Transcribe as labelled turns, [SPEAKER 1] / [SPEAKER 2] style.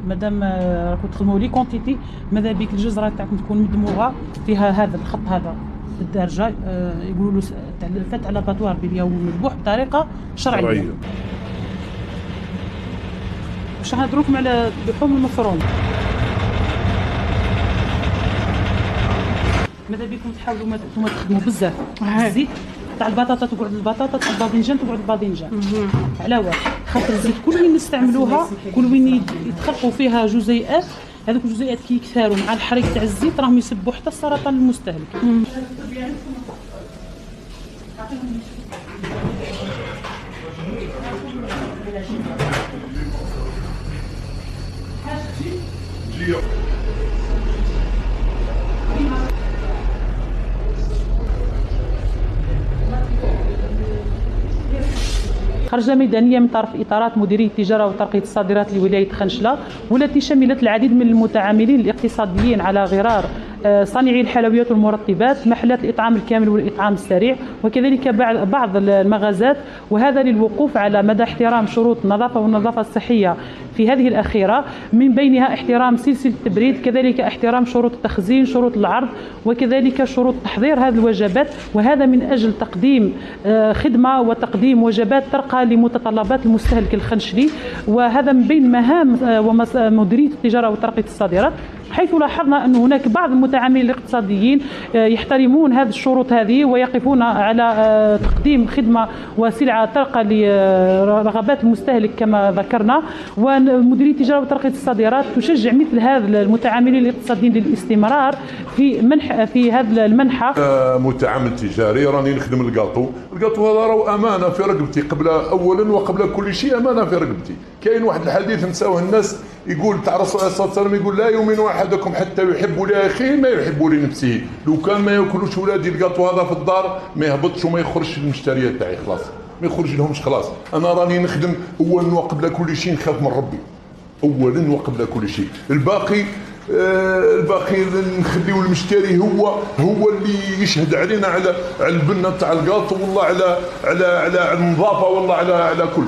[SPEAKER 1] مادام راكم تخدموا لي كونتيتي، ماذا بك الجزره تاعكم تكون مدموغه فيها هذا الخط هذا بالدرجه، يقولوا له فات على باتوار باليوم مذبوح بطريقه شرعيه. باش نهضروكم على اللحوم المفرومه، ماذا بكم تحاولوا ما تخدموا بزاف الزيت تاع البطاطا، تقعد البطاطا تاع الباذنجان تقعد الباذنجان. على واش؟ خاطر الزيت كل وين نستعملوها كل وين يتخلقوا فيها جزيئات، هذوك الجزيئات كي يكثروا مع الحريق تاع الزيت راهم يسبوا حتى السرطان للمستهلك. خرجة ميدانية من طرف إطارات مديرية التجارة وترقية الصادرات لولاية خنشلة، والتي شملت العديد من المتعاملين الاقتصاديين على غرار صانعي الحلويات والمرطبات، محلات الإطعام الكامل والإطعام السريع، وكذلك بعض المغازات، وهذا للوقوف على مدى احترام شروط النظافة والنظافة الصحية في هذه الأخيرة، من بينها احترام سلسلة التبريد، كذلك احترام شروط التخزين، شروط العرض، وكذلك شروط تحضير هذه الوجبات، وهذا من أجل تقديم خدمة وتقديم وجبات ترقى لمتطلبات المستهلك الخنشلي. وهذا من بين مهام مديرية التجارة وترقية الصادرات، حيث لاحظنا أن هناك بعض المتعاملين الاقتصاديين يحترمون هذه الشروط هذه ويقفون على تقديم خدمة وسلعة ترقى لرغبات المستهلك كما ذكرنا. ومديرية التجارة وترقية الصادرات تشجع مثل هذا المتعاملين الاقتصاديين للاستمرار في هذا المنحى.
[SPEAKER 2] متعامل تجاري راني نخدم الكاطو هذا راه امانه في رقبتي، اولا وقبل كل شيء امانه في رقبتي. كاين واحد الحديث نساوه الناس، يقول تاع الرسول عليه الصلاه والسلام، يقول لا يؤمن احدكم حتى يحب لاخيه ما يحب لنفسه. لو كان ما ياكلوش ولادي الكاطو هذا في الدار ما يهبطش وما يخرجش المشتريات تاعي، خلاص ما يخرج لهمش خلاص. انا راني نخدم اولا وقبل كل شيء نخاف من ربي، اولا وقبل كل شيء. الباقي نخليو المشتري هو اللي يشهد علينا على البنه تاع الكاطو، والله على النظافه، والله على كل